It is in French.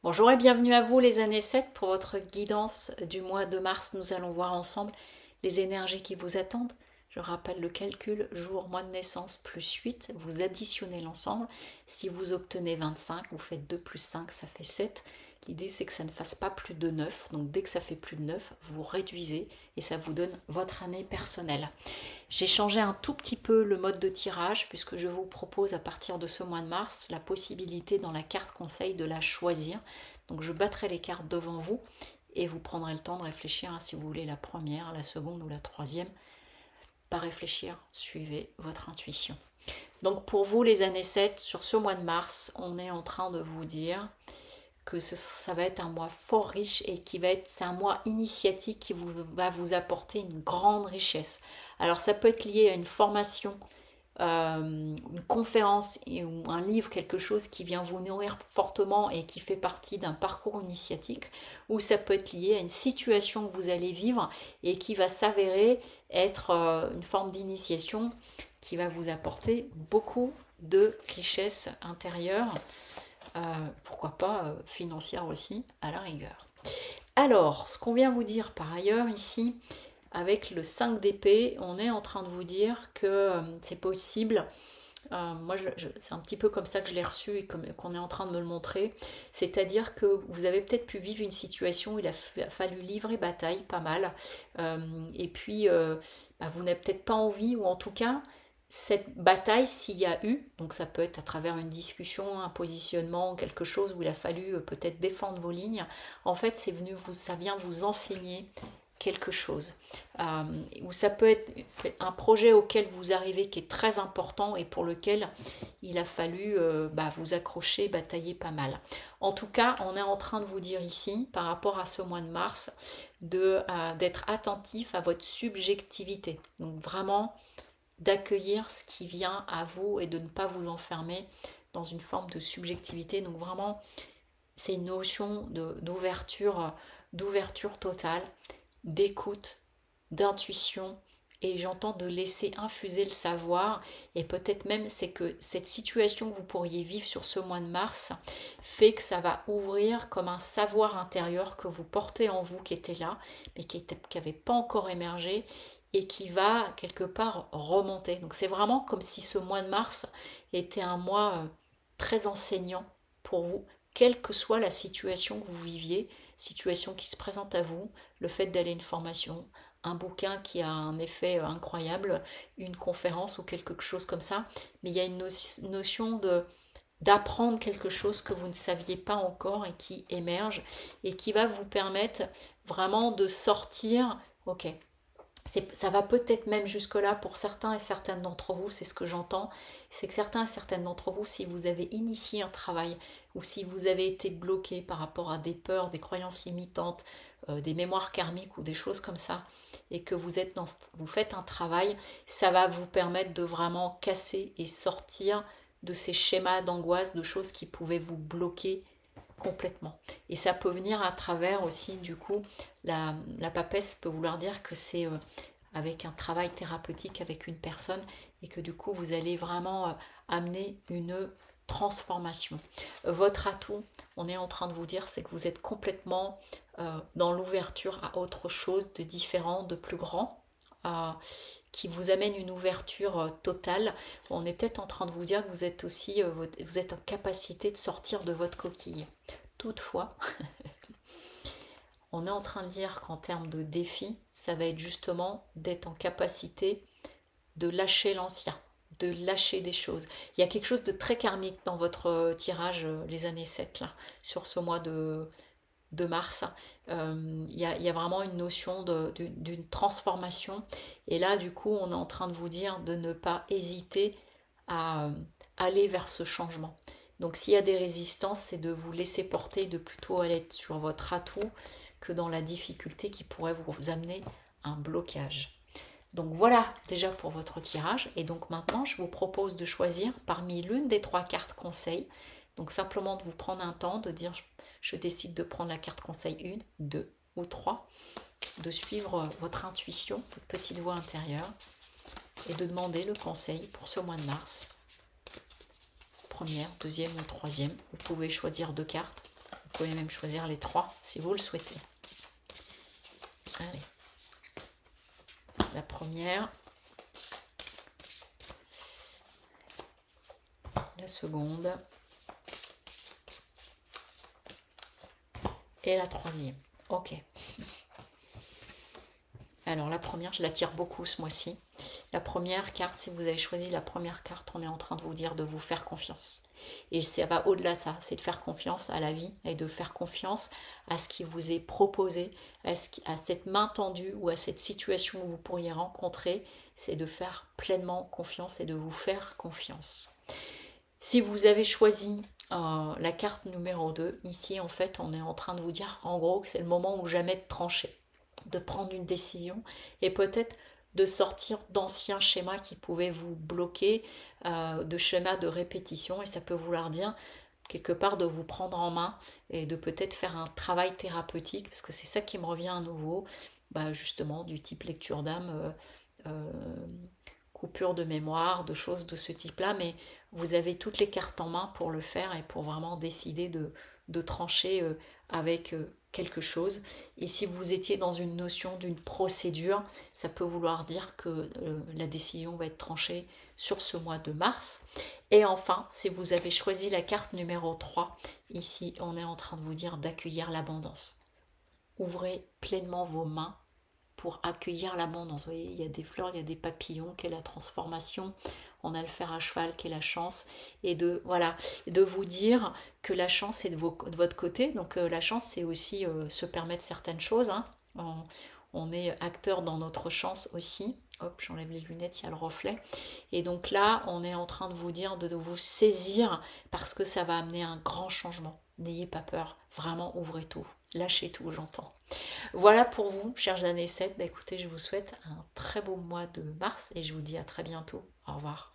Bonjour et bienvenue à vous les années 7 pour votre guidance du mois de mars. Nous allons voir ensemble les énergies qui vous attendent. Je rappelle le calcul jour, mois de naissance plus 8. Vous additionnez l'ensemble. Si vous obtenez 25, vous faites 2 plus 5, ça fait 7. L'idée c'est que ça ne fasse pas plus de 9. Donc dès que ça fait plus de 9, vous réduisez et ça vous donne votre année personnelle. J'ai changé un tout petit peu le mode de tirage puisque je vous propose à partir de ce mois de mars la possibilité dans la carte conseil de la choisir. Donc je battrai les cartes devant vous et vous prendrez le temps de réfléchir si vous voulez la première, la seconde ou la troisième. Pas réfléchir, suivez votre intuition. Donc pour vous les années 7, sur ce mois de mars, on est en train de vous dire que ça va être un mois fort riche et c'est un mois initiatique qui va vous apporter une grande richesse. Alors ça peut être lié à une formation, une conférence ou un livre, quelque chose qui vient vous nourrir fortement et qui fait partie d'un parcours initiatique, ou ça peut être lié à une situation que vous allez vivre et qui va s'avérer être une forme d'initiation qui va vous apporter beaucoup de richesse intérieure, pourquoi pas financière aussi à la rigueur. Alors, ce qu'on vient vous dire par ailleurs ici, avec le 5 d'épée, on est en train de vous dire que c'est possible. Moi, c'est un petit peu comme ça que je l'ai reçu et qu'on est en train de me le montrer. C'est-à-dire que vous avez peut-être pu vivre une situation où il a fallu livrer bataille, pas mal. Et puis, vous n'avez peut-être pas envie, ou en tout cas, cette bataille, s'il y a eu, donc ça peut être à travers une discussion, un positionnement, quelque chose où il a fallu peut-être défendre vos lignes, en fait, ça vient vous enseigner quelque chose. Ou ça peut être un projet auquel vous arrivez qui est très important et pour lequel il a fallu vous accrocher, batailler pas mal. En tout cas, on est en train de vous dire ici, par rapport à ce mois de mars, d'être attentif à votre subjectivité. Donc vraiment d'accueillir ce qui vient à vous et de ne pas vous enfermer dans une forme de subjectivité. Donc vraiment, c'est une notion d'ouverture totale, d'écoute, d'intuition, et j'entends de laisser infuser le savoir. Et peut-être même c'est que cette situation que vous pourriez vivre sur ce mois de mars fait que ça va ouvrir comme un savoir intérieur que vous portez en vous, qui était là mais qui n'avait pas encore émergé et qui va quelque part remonter. Donc c'est vraiment comme si ce mois de mars était un mois très enseignant pour vous, quelle que soit la situation que vous viviez, situation qui se présente à vous, le fait d'aller à une formation, un bouquin qui a un effet incroyable, une conférence ou quelque chose comme ça, mais il y a une notion d'apprendre quelque chose que vous ne saviez pas encore et qui émerge et qui va vous permettre vraiment de sortir, ok, ça va peut-être même jusque-là pour certains et certaines d'entre vous, c'est ce que j'entends, c'est que certains et certaines d'entre vous, si vous avez initié un travail ou si vous avez été bloqué par rapport à des peurs, des croyances limitantes, des mémoires karmiques ou des choses comme ça, et que vous faites un travail, ça va vous permettre de vraiment casser et sortir de ces schémas d'angoisse, de choses qui pouvaient vous bloquer complètement. Et ça peut venir à travers aussi, du coup, la papesse peut vouloir dire que c'est avec un travail thérapeutique avec une personne et que du coup, vous allez vraiment amener une transformation. Votre atout, on est en train de vous dire, c'est que vous êtes complètement dans l'ouverture à autre chose de différent, de plus grand, qui vous amène une ouverture totale. On est peut-être en train de vous dire que vous êtes aussi vous êtes en capacité de sortir de votre coquille. Toutefois, on est en train de dire qu'en termes de défi, ça va être justement d'être en capacité de lâcher l'ancien, de lâcher des choses. Il y a quelque chose de très karmique dans votre tirage, les années 7, là, sur ce mois de mars. Il y a vraiment une notion d'une transformation. Et là, du coup, on est en train de vous dire de ne pas hésiter à aller vers ce changement. Donc s'il y a des résistances, c'est de vous laisser porter, de plutôt aller sur votre atout que dans la difficulté qui pourrait vous amener un blocage. Donc voilà déjà pour votre tirage. Et donc maintenant, je vous propose de choisir parmi l'une des 3 cartes conseils. Donc simplement de vous prendre un temps, de dire je décide de prendre la carte conseil 1, 2 ou 3, de suivre votre intuition, votre petite voix intérieure, et de demander le conseil pour ce mois de mars. Première, deuxième ou troisième. Vous pouvez choisir 2 cartes. pouvez même choisir les 3 si vous le souhaitez. Allez. La première. La seconde. Et la troisième. Ok. Alors la première, je la tire beaucoup ce mois-ci. La première carte, si vous avez choisi la première carte, on est en train de vous dire de vous faire confiance. Et ça va au-delà de ça, c'est de faire confiance à la vie et de faire confiance à ce qui vous est proposé, à cette main tendue ou à cette situation que vous pourriez rencontrer. C'est de faire pleinement confiance et de vous faire confiance. Si vous avez choisi la carte numéro 2, ici en fait on est en train de vous dire en gros que c'est le moment ou jamais de trancher, de prendre une décision et peut-être de sortir d'anciens schémas qui pouvaient vous bloquer, de schémas de répétition, et ça peut vouloir dire quelque part de vous prendre en main et de peut-être faire un travail thérapeutique, parce que c'est ça qui me revient à nouveau, justement du type lecture d'âme, coupure de mémoire, de choses de ce type-là, mais vous avez toutes les cartes en main pour le faire et pour vraiment décider de trancher avec quelque chose. Et si vous étiez dans une notion d'une procédure, ça peut vouloir dire que la décision va être tranchée sur ce mois de mars. Et enfin, si vous avez choisi la carte numéro 3, ici on est en train de vous dire d'accueillir l'abondance. Ouvrez pleinement vos mains pour accueillir l'abondance. Vous voyez, il y a des fleurs, il y a des papillons, quelle est la transformation. On a le fer à cheval qui est la chance, et de vous dire que la chance est de votre côté. Donc la chance, c'est aussi se permettre certaines choses, hein. On est acteur dans notre chance aussi. Hop, j'enlève les lunettes, il y a le reflet. Et donc là, on est en train de vous dire de vous saisir parce que ça va amener un grand changement. N'ayez pas peur, vraiment ouvrez tout, lâchez tout, j'entends. Voilà pour vous, chers années 7. Écoutez, je vous souhaite un très beau mois de mars et je vous dis à très bientôt. Au revoir.